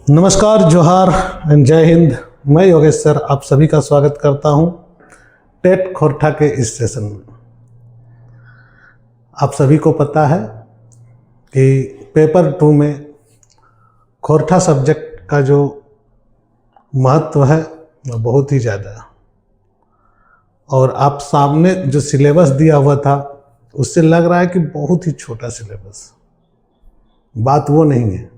नमस्कार, जोहार एंड जय हिंद। मैं योगेश सर आप सभी का स्वागत करता हूं टेट खोरठा के इस सेशन में। आप सभी को पता है कि पेपर 2 में खोरठा सब्जेक्ट का जो महत्व है वो बहुत ही ज़्यादा है, और आप सामने जो सिलेबस दिया हुआ था उससे लग रहा है कि बहुत ही छोटा सिलेबस। बात वो नहीं है,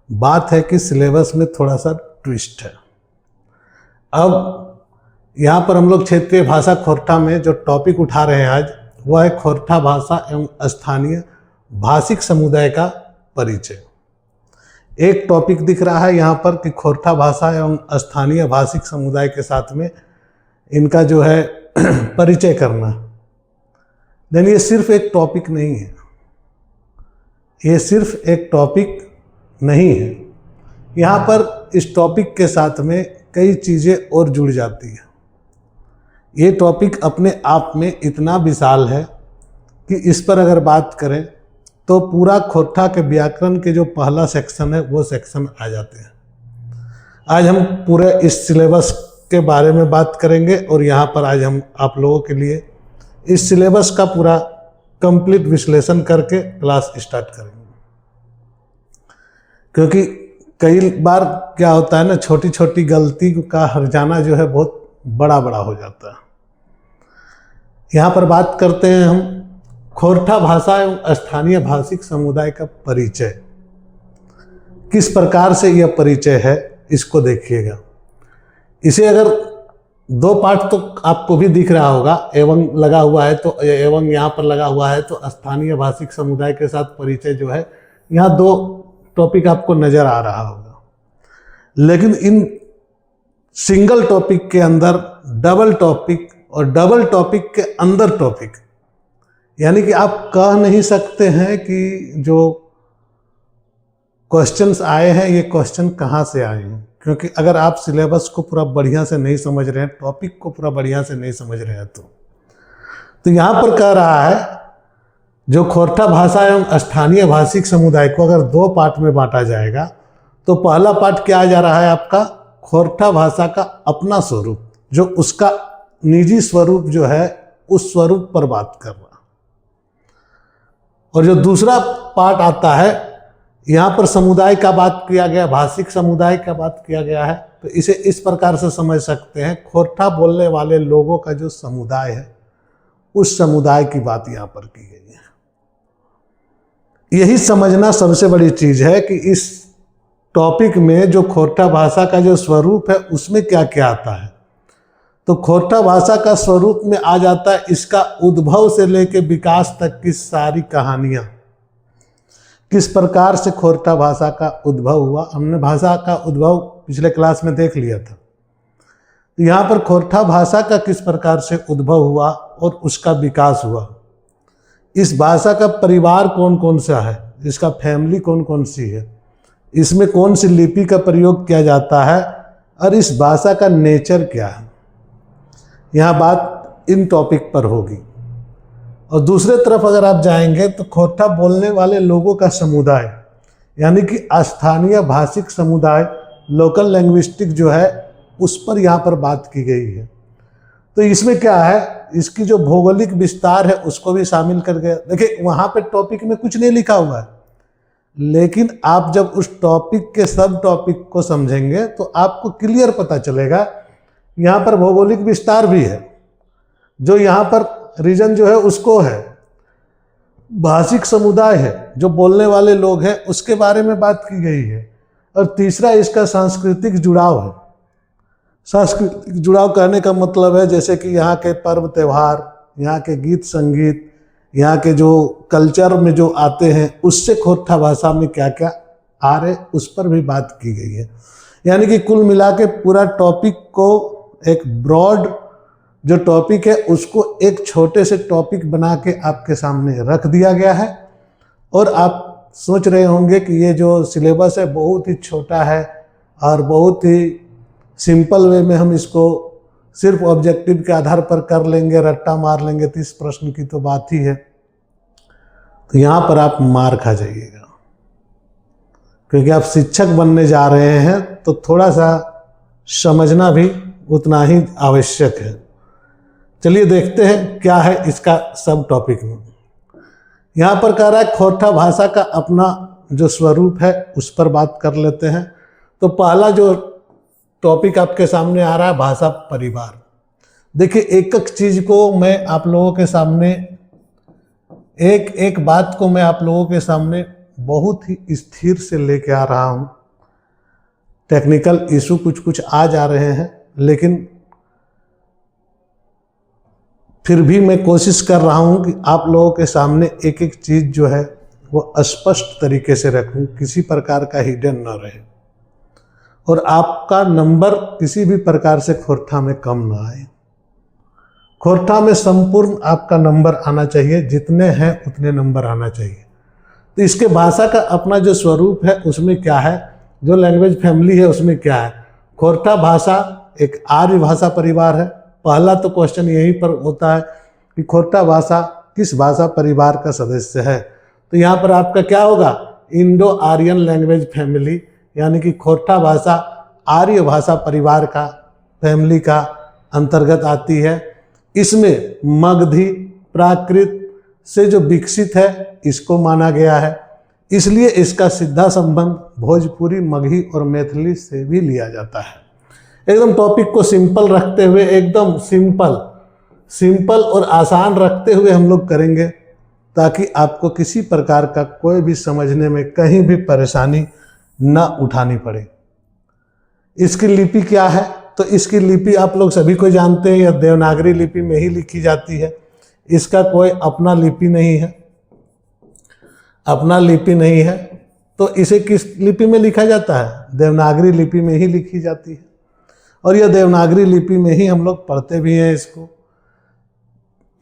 बात है कि सिलेबस में थोड़ा सा ट्विस्ट है। अब यहाँ पर हम लोग क्षेत्रीय भाषा खोरठा में जो टॉपिक उठा रहे हैं आज, वह है खोरठा भाषा एवं स्थानीय भाषिक समुदाय का परिचय। एक टॉपिक दिख रहा है यहाँ पर कि खोरठा भाषा एवं स्थानीय भाषिक समुदाय के साथ में इनका जो है परिचय करना। लेकिन ये सिर्फ एक टॉपिक नहीं है, ये सिर्फ एक टॉपिक नहीं है। यहाँ पर इस टॉपिक के साथ में कई चीज़ें और जुड़ जाती है। ये टॉपिक अपने आप में इतना विशाल है कि इस पर अगर बात करें तो पूरा खोरठा के व्याकरण के जो पहला सेक्शन है वो सेक्शन आ जाते हैं। आज हम पूरे इस सिलेबस के बारे में बात करेंगे और यहाँ पर आज हम आप लोगों के लिए इस सिलेबस का पूरा कंप्लीट विश्लेषण करके क्लास स्टार्ट करेंगे। क्योंकि कई बार क्या होता है ना, छोटी छोटी गलती का हर्जाना जो है बहुत बड़ा बड़ा हो जाता है। यहाँ पर बात करते हैं हम खोरठा भाषा एवं स्थानीय भाषिक समुदाय का परिचय। किस प्रकार से यह परिचय है इसको देखिएगा। इसे अगर दो पार्ट तो आपको भी दिख रहा होगा, एवं लगा हुआ है तो एवं यहाँ पर लगा हुआ है तो स्थानीय भाषिक समुदाय के साथ परिचय जो है, यहाँ दो टॉपिक आपको नजर आ रहा होगा। लेकिन इन सिंगल टॉपिक के अंदर डबल टॉपिक और डबल टॉपिक के अंदर टॉपिक, यानी कि आप कह नहीं सकते हैं कि जो क्वेश्चंस आए हैं ये क्वेश्चन कहाँ से आए हैं। क्योंकि अगर आप सिलेबस को पूरा बढ़िया से नहीं समझ रहे हैं, टॉपिक को पूरा बढ़िया से नहीं समझ रहे हैं तो यहाँ पर कह रहा है जो खोरठा भाषा एवं स्थानीय भाषिक समुदाय को अगर दो पार्ट में बांटा जाएगा तो पहला पार्ट क्या आ जा रहा है आपका, खोरठा भाषा का अपना स्वरूप, जो उसका निजी स्वरूप जो है उस स्वरूप पर बात कर रहा। और जो दूसरा पार्ट आता है यहाँ पर समुदाय का बात किया गया, भाषिक समुदाय का बात किया गया है। तो इसे इस प्रकार से समझ सकते हैं, खोरठा बोलने वाले लोगों का जो समुदाय है उस समुदाय की बात यहाँ पर की गई है। यही समझना सबसे बड़ी चीज है कि इस टॉपिक में जो खोरठा भाषा का जो स्वरूप है उसमें क्या क्या आता है। तो खोरठा भाषा का स्वरूप में आ जाता है इसका उद्भव से लेकर विकास तक की सारी कहानियां। किस प्रकार से खोरठा भाषा का उद्भव हुआ, हमने भाषा का उद्भव पिछले क्लास में देख लिया था। तो यहाँ पर खोरठा भाषा का किस प्रकार से उद्भव हुआ और उसका विकास हुआ, इस भाषा का परिवार कौन कौन सा है, इसका फैमिली कौन कौन सी है, इसमें कौन सी लिपि का प्रयोग किया जाता है और इस भाषा का नेचर क्या है, यहाँ बात इन टॉपिक पर होगी। और दूसरे तरफ अगर आप जाएंगे तो खोरठा बोलने वाले लोगों का समुदाय, यानी कि स्थानीय भाषिक समुदाय, लोकल लैंग्विस्टिक जो है उस पर यहाँ पर बात की गई है। तो इसमें क्या है, इसकी जो भौगोलिक विस्तार है उसको भी शामिल कर गया। देखिए वहाँ पे टॉपिक में कुछ नहीं लिखा हुआ है, लेकिन आप जब उस टॉपिक के सब टॉपिक को समझेंगे तो आपको क्लियर पता चलेगा यहाँ पर भौगोलिक विस्तार भी है। जो यहाँ पर रीजन जो है उसको है, भाषिक समुदाय है, जो बोलने वाले लोग हैं उसके बारे में बात की गई है। और तीसरा इसका सांस्कृतिक जुड़ाव है। सांस्कृतिक जुड़ाव कहने का मतलब है जैसे कि यहाँ के पर्व त्यौहार, यहाँ के गीत संगीत, यहाँ के जो कल्चर में जो आते हैं उससे खोरठा भाषा में क्या क्या आ रहे उस पर भी बात की गई है। यानी कि कुल मिला के पूरा टॉपिक को, एक ब्रॉड जो टॉपिक है उसको एक छोटे से टॉपिक बना के आपके सामने रख दिया गया है। और आप सोच रहे होंगे कि ये जो सिलेबस है बहुत ही छोटा है और बहुत ही सिंपल वे में हम इसको सिर्फ ऑब्जेक्टिव के आधार पर कर लेंगे, रट्टा मार लेंगे, 30 प्रश्न की तो बात ही है। तो यहाँ पर आप मार खा जाइएगा। क्योंकि आप शिक्षक बनने जा रहे हैं तो थोड़ा सा समझना भी उतना ही आवश्यक है। चलिए देखते हैं क्या है इसका सब टॉपिक में। यहाँ पर कह रहा है खोरठा भाषा का अपना जो स्वरूप है उस पर बात कर लेते हैं। तो पहला जो टॉपिक आपके सामने आ रहा है भाषा परिवार। देखिए एक एक चीज को मैं आप लोगों के सामने, एक एक बात को मैं आप लोगों के सामने बहुत ही स्थिर से लेके आ रहा हूँ। टेक्निकल इशू कुछ कुछ आ जा रहे हैं, लेकिन फिर भी मैं कोशिश कर रहा हूँ कि आप लोगों के सामने एक एक चीज जो है वो स्पष्ट तरीके से रखूँ, किसी प्रकार का हिडन न रहे और आपका नंबर किसी भी प्रकार से खोरठा में कम ना आए। खोरठा में संपूर्ण आपका नंबर आना चाहिए, जितने हैं उतने नंबर आना चाहिए। तो इसके भाषा का अपना जो स्वरूप है उसमें क्या है, जो लैंग्वेज फैमिली है उसमें क्या है। खोरठा भाषा एक आर्य भाषा परिवार है। पहला तो क्वेश्चन यहीं पर होता है कि खोरठा भाषा किस भाषा परिवार का सदस्य है। तो यहाँ पर आपका क्या होगा, इंडो आर्यन लैंग्वेज फैमिली, यानी कि खोरठा भाषा आर्य भाषा परिवार का फैमिली का अंतर्गत आती है। इसमें मगधी प्राकृत से जो विकसित है इसको माना गया है, इसलिए इसका सीधा संबंध भोजपुरी, मगही और मैथिली से भी लिया जाता है। एकदम टॉपिक को सिंपल रखते हुए, एकदम सिंपल और आसान रखते हुए हम लोग करेंगे, ताकि आपको किसी प्रकार का कोई भी समझने में कहीं भी परेशानी न उठानी पड़े। इसकी लिपि क्या है, तो इसकी लिपि आप लोग सभी को जानते हैं, यह देवनागरी लिपि में ही लिखी जाती है। इसका कोई अपना लिपि नहीं है, अपना लिपि नहीं है। तो इसे किस लिपि में लिखा जाता है, देवनागरी लिपि में ही लिखी जाती है। और यह देवनागरी लिपि में ही हम लोग पढ़ते भी हैं इसको।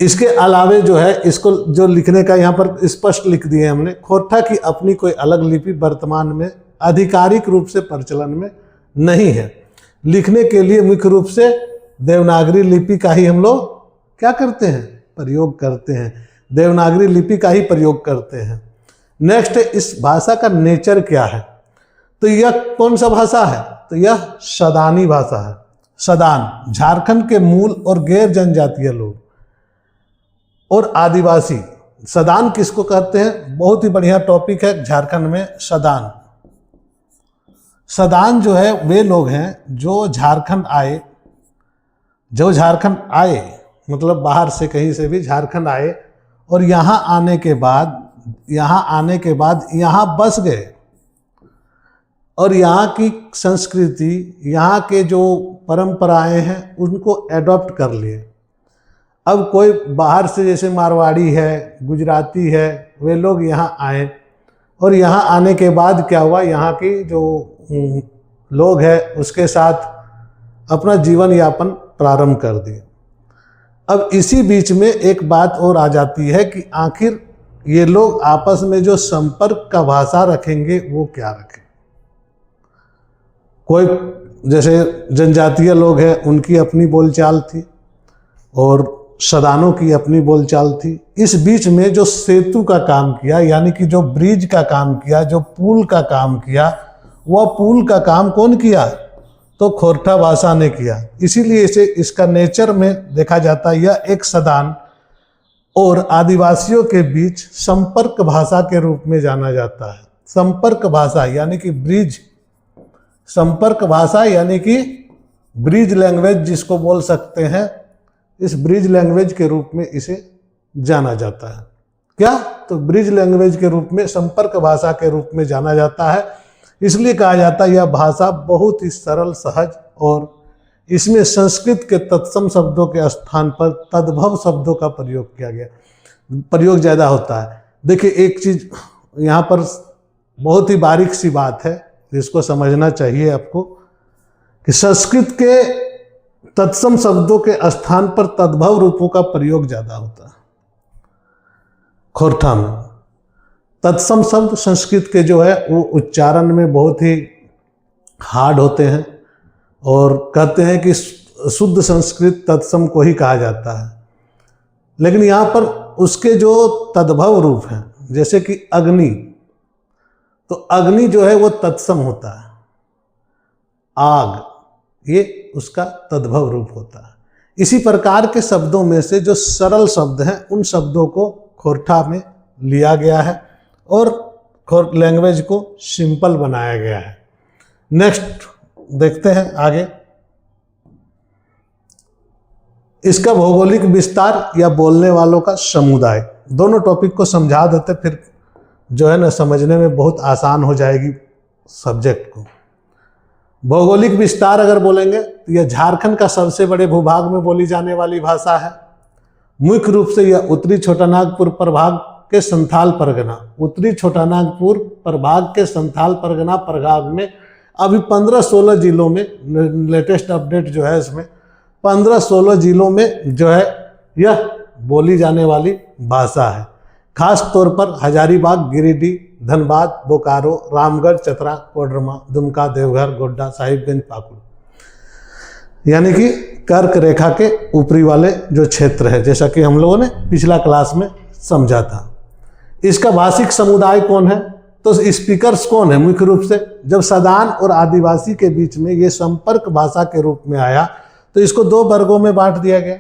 इसके अलावे जो है, इसको जो लिखने का यहाँ पर स्पष्ट लिख दिए हमने, खोरठा की अपनी कोई अलग लिपि वर्तमान में आधिकारिक रूप से प्रचलन में नहीं है। लिखने के लिए मुख्य रूप से देवनागरी लिपि का ही हम लोग क्या करते हैं, प्रयोग करते हैं। देवनागरी लिपि का ही प्रयोग करते हैं। नेक्स्ट, इस भाषा का नेचर क्या है, तो यह कौन सा भाषा है, तो यह सदानी भाषा है। सदान झारखंड के मूल और गैर जनजातीय लोग और आदिवासी। सदान किसको कहते हैं, बहुत ही बढ़िया टॉपिक है झारखंड में। सदान, सदान जो है वे लोग हैं जो झारखंड आए, मतलब बाहर से कहीं से भी झारखंड आए और यहाँ आने के बाद यहाँ बस गए और यहाँ की संस्कृति, यहाँ के जो परंपराएं हैं उनको एडॉप्ट कर लिए। अब कोई बाहर से, जैसे मारवाड़ी है, गुजराती है, वे लोग यहाँ आए और यहाँ आने के बाद क्या हुआ, यहाँ की जो लोग हैं उसके साथ अपना जीवन यापन प्रारंभ कर दिए। अब इसी बीच में एक बात और आ जाती है कि आखिर ये लोग आपस में जो संपर्क का भाषा रखेंगे वो क्या रखें। कोई जैसे जनजातीय लोग हैं उनकी अपनी बोलचाल थी और सदानों की अपनी बोलचाल थी। इस बीच में जो सेतु का काम किया, यानी कि जो ब्रिज का काम किया, जो पुल का काम किया, वह पुल का काम कौन किया, तो खोरठा भाषा ने किया। इसीलिए इसे, इसका नेचर में देखा जाता है यह एक सदान और आदिवासियों के बीच संपर्क भाषा के रूप में जाना जाता है। संपर्क भाषा यानी कि ब्रिज, संपर्क भाषा यानी कि ब्रिज लैंग्वेज जिसको बोल सकते हैं, इस ब्रिज लैंग्वेज के रूप में इसे जाना जाता है। क्या, तो ब्रिज लैंग्वेज के रूप में, संपर्क भाषा के रूप में जाना जाता है। इसलिए कहा जाता है यह भाषा बहुत ही सरल, सहज और इसमें संस्कृत के तत्सम शब्दों के स्थान पर तद्भव शब्दों का प्रयोग ज़्यादा होता है। देखिए एक चीज यहाँ पर बहुत ही बारीक सी बात है, जिसको समझना चाहिए आपको, कि संस्कृत के तत्सम शब्दों के स्थान पर तद्भव रूपों का प्रयोग ज़्यादा होता है। खोरठा में तत्सम शब्द संस्कृत के जो है वो उच्चारण में बहुत ही हार्ड होते हैं और कहते हैं कि शुद्ध संस्कृत तत्सम को ही कहा जाता है। लेकिन यहाँ पर उसके जो तद्भव रूप हैं, जैसे कि अग्नि, तो अग्नि जो है वो तत्सम होता है, आग ये उसका तद्भव रूप होता है। इसी प्रकार के शब्दों में से जो सरल शब्द हैं उन शब्दों को खोरठा में लिया गया है और लैंग्वेज को सिंपल बनाया गया है। नेक्स्ट देखते हैं आगे। इसका भौगोलिक विस्तार या बोलने वालों का समुदाय, दोनों टॉपिक को समझा देते, फिर जो है ना समझने में बहुत आसान हो जाएगी सब्जेक्ट को। भौगोलिक विस्तार अगर बोलेंगे तो यह झारखंड का सबसे बड़े भूभाग में बोली जाने वाली भाषा है। मुख्य रूप से यह उत्तरी छोटानागपुर प्रभाग के संथाल परगना, उत्तरी छोटानागपुर प्रभाग के संथाल परगना प्रभाग में अभी 15-16 जिलों में, लेटेस्ट अपडेट जो है इसमें 15-16 जिलों में जो है यह बोली जाने वाली भाषा है। खास तौर पर हजारीबाग, गिरिडीह, धनबाद, बोकारो, रामगढ़, चतरा, कोडरमा, दुमका, देवघर, गोड्डा, साहिबगंज, पाकुड़, यानी कि कर्क रेखा के ऊपरी वाले जो क्षेत्र है, जैसा कि हम लोगों ने पिछला क्लास में समझा था। इसका भाषिक समुदाय कौन है? तो स्पीकर्स कौन है? मुख्य रूप से जब सदान और आदिवासी के बीच में ये संपर्क भाषा के रूप में आया तो इसको 2 वर्गों में बांट दिया गया।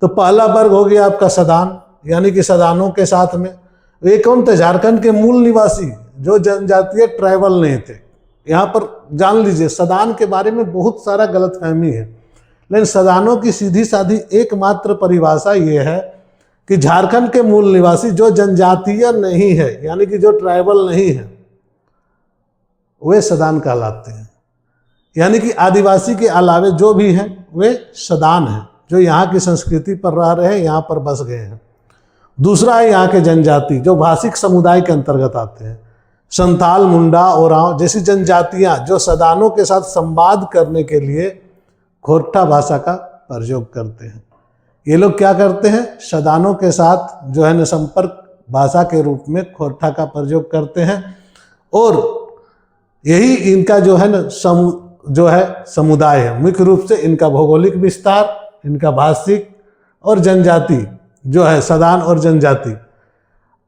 तो पहला वर्ग हो गया आपका सदान, यानी कि सदानों के साथ में वे कौन थे? झारखंड के मूल निवासी जो जनजातीय ट्राइबल नहीं थे। यहाँ पर जान लीजिए सदान के बारे में बहुत सारा गलतफहमी है, लेकिन सदानों की सीधी साधी एकमात्र परिभाषा ये है कि झारखंड के मूल निवासी जो जनजातीय नहीं है, यानी कि जो ट्राइबल नहीं है, वे सदान कहलाते हैं। यानी कि आदिवासी के अलावे जो भी हैं वे सदान हैं, जो यहाँ की संस्कृति पर रह रहे हैं, यहाँ पर बस गए हैं। दूसरा है यहाँ के जनजाति जो भाषिक समुदाय के अंतर्गत आते हैं। संथाल, मुंडा, ओरांव जैसी जनजातियाँ जो सदानों के साथ संवाद करने के लिए खोरठा भाषा का प्रयोग करते हैं। ये लोग क्या करते हैं? सदानों के साथ जो है न संपर्क भाषा के रूप में खोरठा का प्रयोग करते हैं, और यही इनका जो है न समुदाय है। मुख्य रूप से इनका भौगोलिक विस्तार, इनका भाषिक और जनजाति जो है सदान और जनजाति।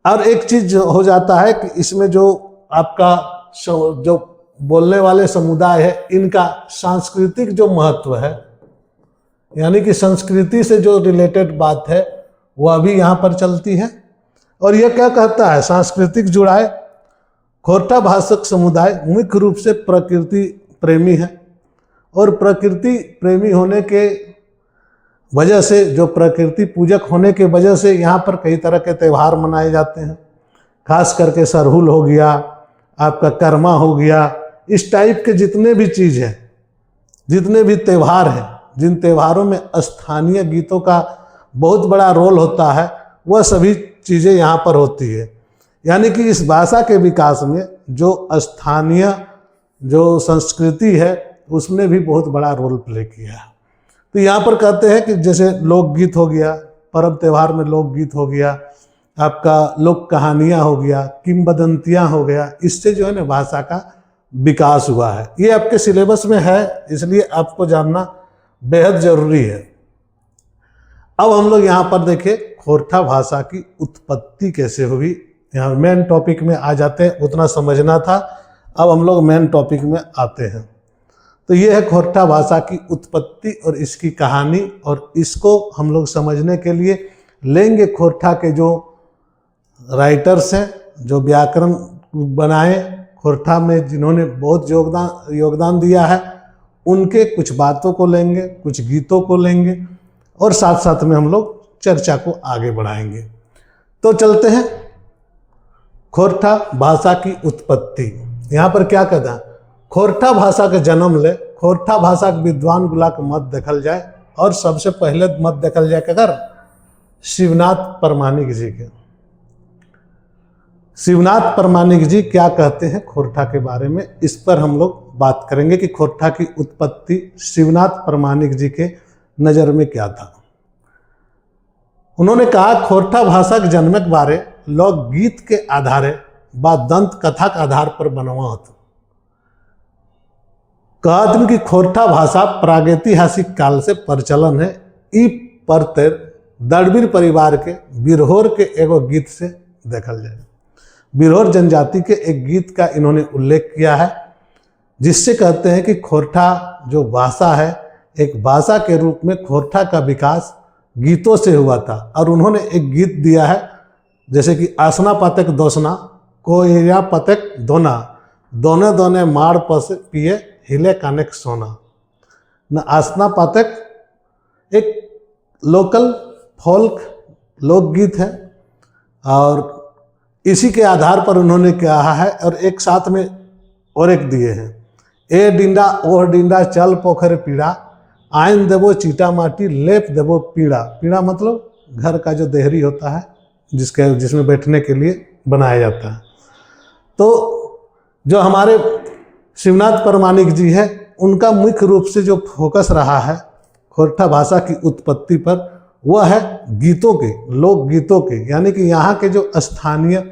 और एक चीज हो जाता है कि इसमें जो आपका जो बोलने वाले समुदाय है, इनका सांस्कृतिक जो महत्व है, यानी कि संस्कृति से जो रिलेटेड बात है वह भी यहाँ पर चलती है। और यह क्या कहता है? सांस्कृतिक जुड़ाव। खोरठा भाषक समुदाय मुख्य रूप से प्रकृति प्रेमी है, और प्रकृति प्रेमी होने के वजह से, जो प्रकृति पूजक होने के वजह से यहाँ पर कई तरह के त्यौहार मनाए जाते हैं। खास करके सरहुल हो गया, आपका कर्मा हो गया, इस टाइप के जितने भी चीज़ हैं, जितने भी त्यौहार हैं, जिन त्यौहारों में स्थानीय गीतों का बहुत बड़ा रोल होता है, वह सभी चीज़ें यहाँ पर होती है। यानी कि इस भाषा के विकास में जो स्थानीय जो संस्कृति है उसने भी बहुत बड़ा रोल प्ले किया है। तो यहाँ पर कहते हैं कि जैसे लोकगीत हो गया, पर्व त्यौहार में लोकगीत हो गया, आपका लोक कहानियाँ हो गया, किंवदंतियाँ हो गया, इससे जो है ना भाषा का विकास हुआ है। ये आपके सिलेबस में है, इसलिए आपको जानना बेहद जरूरी है। अब हम लोग यहाँ पर देखें खोरठा भाषा की उत्पत्ति कैसे हुई। यहाँ मेन टॉपिक में आ जाते हैं, उतना समझना था। अब हम लोग मेन टॉपिक में आते हैं। तो ये है खोरठा भाषा की उत्पत्ति और इसकी कहानी, और इसको हम लोग समझने के लिए लेंगे खोरठा के जो राइटर्स हैं, जो व्याकरण बनाए खोरठा में, जिन्होंने बहुत योगदान दिया है, उनके कुछ बातों को लेंगे, कुछ गीतों को लेंगे, और साथ साथ में हम लोग चर्चा को आगे बढ़ाएंगे। तो चलते हैं खोरठा भाषा की उत्पत्ति। यहाँ पर क्या कहता है? खोरठा भाषा के जन्म ले खोरठा भाषा के विद्वान गुला के मत देखल जाए, और सबसे पहले मत देखल जाए अगर शिवनाथ परमाणिक जी के। शिवनाथ परमाणिक जी क्या कहते हैं खोरठा के बारे में, इस पर हम लोग बात करेंगे कि खोरठा की उत्पत्ति शिवनाथ परमाणिक जी के नज़र में क्या था। उन्होंने कहा खोरठा भाषा के जन्म के बारे लोकगीत के आधारे व दंत कथा के आधार पर बनवा होता। कहते कि खोरठा भाषा प्रागैतिहासिक काल से प्रचलन है। ई परतर दड़बीर परिवार के बिरहोर के एगो गीत से देखल जाए। बिरहोर जनजाति के एक गीत का इन्होंने उल्लेख किया है, जिससे कहते हैं कि खोरठा जो भाषा है, एक भाषा के रूप में खोरठा का विकास गीतों से हुआ था। और उन्होंने एक गीत दिया है जैसे कि आसना पतक दोसना कोया पतक दोना दोने दोने माड़ पस पिए हिले कानेक सोना। न आसना पातक एक लोकल फोल्क लोकगीत है और इसी के आधार पर उन्होंने कहा है। और एक साथ में और एक दिए हैं, ए डिंडा ओह डिंडा चल पोखर पीड़ा आइन देवो चीटा माटी लेप देवो पीड़ा। पीड़ा मतलब घर का जो देहरी होता है जिसमें बैठने के लिए बनाया जाता है। तो जो हमारे शिवनाथ परमाणिक जी है, उनका मुख्य रूप से जो फोकस रहा है खोरठा भाषा की उत्पत्ति पर, वह है गीतों के, लोकगीतों के, यानी कि यहाँ के जो स्थानीय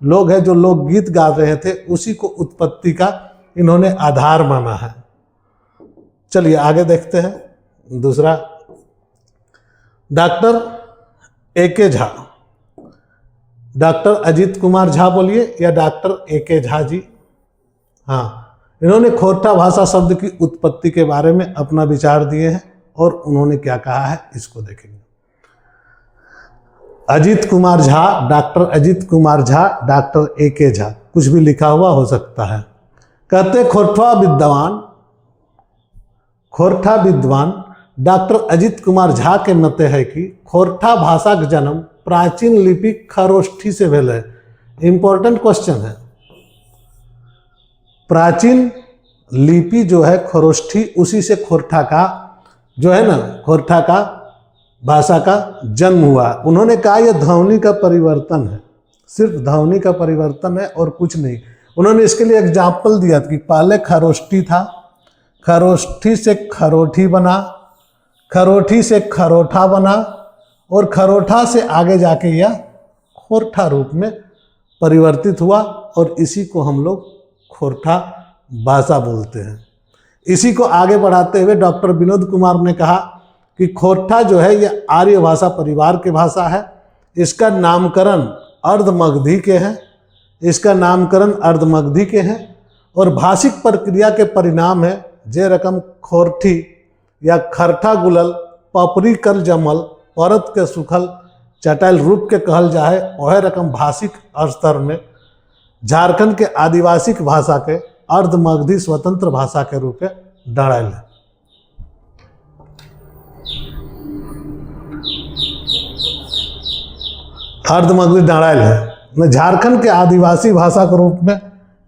लोग हैं जो लोकगीत गा रहे थे, उसी को उत्पत्ति का इन्होंने आधार माना है। चलिए आगे देखते हैं। दूसरा, doctor A K. Jha, doctor Ajit Kumar Jha बोलिए या डॉक्टर ए.के. झा जी, हाँ, इन्होंने खोरठा भाषा शब्द की उत्पत्ति के बारे में अपना विचार दिए हैं और उन्होंने क्या कहा है इसको देखेंगे। Ajit Kumar Jha, doctor Ajit Kumar Jha, doctor A K. Jha, कुछ भी लिखा हुआ हो सकता है। कहते खोरठा विद्वान डॉक्टर अजीत कुमार झा के मते है कि खोरठा भाषा का जन्म प्राचीन लिपि खरोष्ठी से भेल है। इंपॉर्टेंट क्वेश्चन है। प्राचीन लिपि जो है खरोष्ठी, उसी से खोरठा का जो है ना, खोरठा का भाषा का जन्म हुआ। उन्होंने कहा यह ध्वनि का परिवर्तन है, सिर्फ ध्वनि का परिवर्तन है और कुछ नहीं। उन्होंने इसके लिए एग्जाम्पल दिया कि पहले खरोष्ठी था, खरोष्ठी से खरोठी बना, खरोठी से खरोठा बना और खरोठा से आगे जाके यह खोरठा रूप में परिवर्तित हुआ और इसी को हम लोग खोरठा भाषा बोलते हैं। इसी को आगे बढ़ाते हुए डॉक्टर विनोद कुमार ने कहा कि खोरठा जो है यह आर्य भाषा परिवार की भाषा है। इसका नामकरण अर्धमगधी के हैं, इसका नामकरण अर्धमगधी के हैं और भाषिक प्रक्रिया के परिणाम है जे रकम खोरठी या खरठा गुलल पपरी कर जमल परत के सुखल चटाइल रूप के कहल जाए, वह रकम भाषिक स्तर में झारखंड के आदिवासी भाषा के अर्धमगधी स्वतंत्र भाषा के रूप में डायल है। अर्धमगधी डायल है, झारखंड के आदिवासी भाषा के रूप में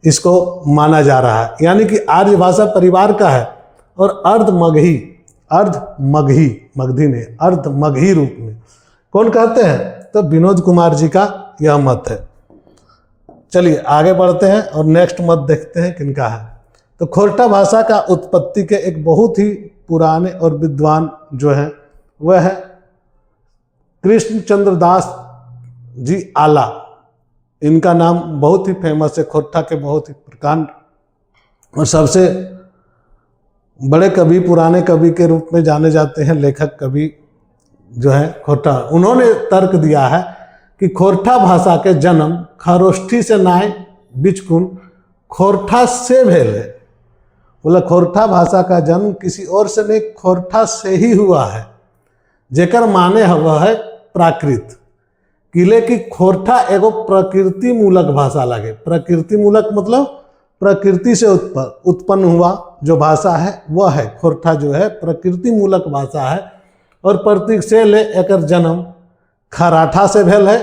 इसको माना जा रहा है, यानी कि आर्य भाषा परिवार का है और अर्धमगही, मगधी ने अर्धमगही रूप में कौन कहते हैं, तो विनोद कुमार जी का यह मत है। चलिए आगे बढ़ते हैं और नेक्स्ट मत देखते हैं किनका है। तो खोरठा भाषा का उत्पत्ति के एक बहुत ही पुराने और विद्वान जो हैं वह है कृष्णचंद्र दास जी आला। इनका नाम बहुत ही फेमस है, खोरठा के बहुत ही प्रकांड और सबसे बड़े कवि, पुराने कवि के रूप में जाने जाते हैं, लेखक कवि जो है खोरठा। उन्होंने तर्क दिया है कि खोरठा भाषा के जन्म खरोष्ठी से नाय बिचकुन खोरठा से भेल है। बोला खोरठा भाषा का जन्म किसी और से नहीं, खोरठा से ही हुआ है, जेकर माने वह है प्राकृत। किले की खोरठा एगो प्रकृति मूलक भाषा लगे। प्रकृति मूलक मतलब प्रकृति से उत्पन्न हुआ जो भाषा है वह है खोरठा, जो है प्रकृति मूलक भाषा है और प्रतीक से ले एकर जन्म खराठा से भेल है।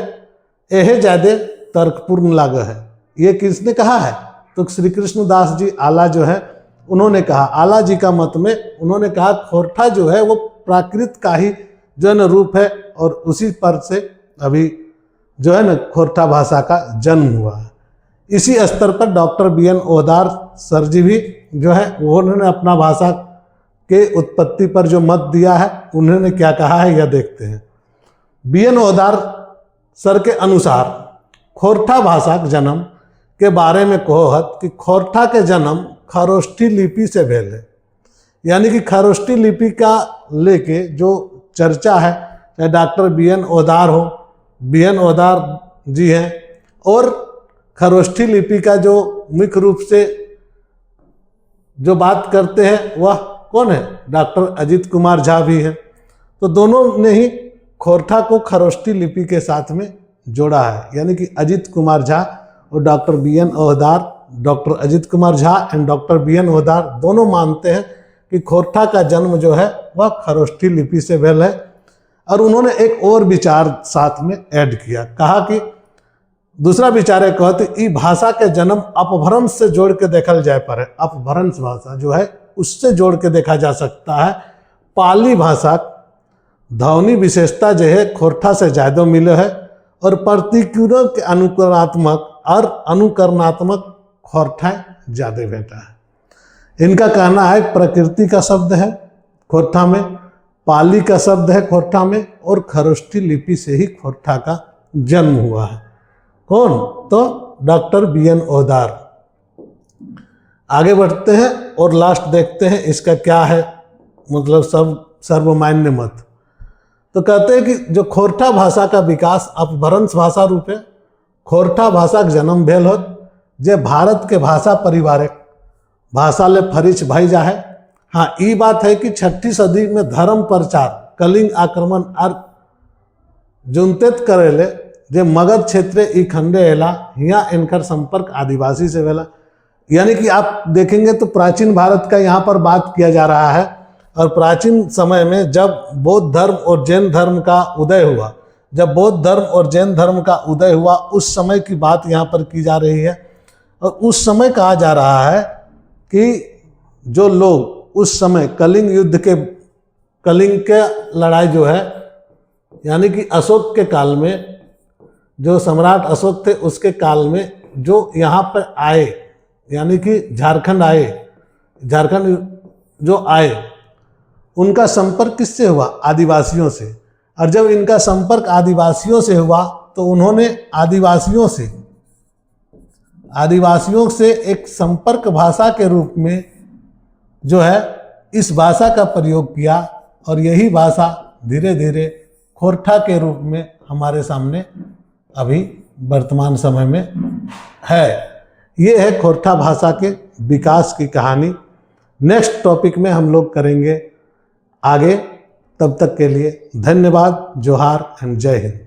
यह ज्यादा तर्कपूर्ण लाग है। ये किसने कहा है, तो श्री कृष्ण दास जी आला जो है उन्होंने कहा, आला जी का मत में उन्होंने कहा खोरठा जो है वो प्राकृत का ही जन रूप है और उसी पर से अभी जो है ना खोरठा भाषा का जन्म हुआ है। इसी स्तर पर डॉक्टर बी.एन. ओहदार सर जी भी जो है उन्होंने अपना भाषा के उत्पत्ति पर जो मत दिया है उन्होंने क्या कहा है यह देखते हैं। बी.एन. ओहदार सर के अनुसार खोरठा भाषा के जन्म के बारे में कहोहत कि खोरठा के जन्म खरोष्ठी लिपि से भेल है, यानी कि खरोष्ठी लिपि का लेके जो चर्चा है, चाहे डॉक्टर बी.एन. ओहदार हो, बी.एन. ओहदार जी हैं और खरोष्ठी लिपि का जो मुख्य रूप से जो बात करते हैं वह कौन है? डॉक्टर अजित कुमार झा भी है। तो दोनों ने ही खोरठा को खरोष्ठी लिपि के साथ में जोड़ा है, यानी कि अजित कुमार झा और doctor BN. Ohdar, doctor Ajit Kumar Jha and doctor BN. Ohdar दोनों मानते हैं कि खोरठा का जन्म जो है वह खरोष्ठी लिपि से भेल है। और उन्होंने एक और विचार साथ में ऐड किया, कहा कि दूसरा विचार है, कहते ई भाषा के जन्म अपभ्रंश से जोड़ के देखल जाए पर है। अपभ्रंश भाषा जो है उससे जोड़ के देखा जा सकता है। पाली भाषा ध्वनि विशेषता जो है खोरठा से ज्यादा मिले है और प्रतिक्रिया के अनुकरणात्मक और अनुकरणात्मक खोरठा ज्यादा बेटा है। इनका कहना है प्रकृति का शब्द है खोरठा में, पाली का शब्द है खोरठा में, और खरोष्ठी लिपि से ही खोरठा का जन्म हुआ है। कौन? तो डॉक्टर बी.एन. ओहदार। आगे बढ़ते हैं और लास्ट देखते हैं इसका क्या है, मतलब सब सर्वमान्य मत। तो कहते हैं कि जो खोरठा भाषा का विकास अपभ्रंश भाषा रूप है, खोरठा भाषा के जन्म भेल हो जे भारत के भाषा परिवारक भाषा ले फरिच भाई जा है। हाँ, ये बात है कि 6ठी सदी में धर्म प्रचार, कलिंग आक्रमण और जुनतेत करेले जे मगध क्षेत्र ई खंडे एला, यहाँ इनकर संपर्क आदिवासी से भेला। यानी कि आप देखेंगे तो प्राचीन भारत का यहाँ पर बात किया जा रहा है। और प्राचीन समय में जब बौद्ध धर्म और जैन धर्म का उदय हुआ, जब बौद्ध धर्म और जैन धर्म का उदय हुआ उस समय की बात यहाँ पर की जा रही है। और उस समय कहा जा रहा है कि जो लोग उस समय कलिंग युद्ध के, कलिंग के लड़ाई जो है, यानी कि अशोक के काल में, जो सम्राट अशोक थे उसके काल में जो यहाँ पर आए, यानी कि झारखंड आए, झारखंड जो आए, उनका संपर्क किससे हुआ? आदिवासियों से। और जब इनका संपर्क आदिवासियों से हुआ तो उन्होंने आदिवासियों से एक संपर्क भाषा के रूप में जो है इस भाषा का प्रयोग किया। और यही भाषा धीरे धीरे खोरठा के रूप में हमारे सामने अभी वर्तमान समय में है। ये है खोरठा भाषा के विकास की कहानी। नेक्स्ट टॉपिक में हम लोग करेंगे आगे। तब तक के लिए धन्यवाद, जोहार एंड जय हिंद।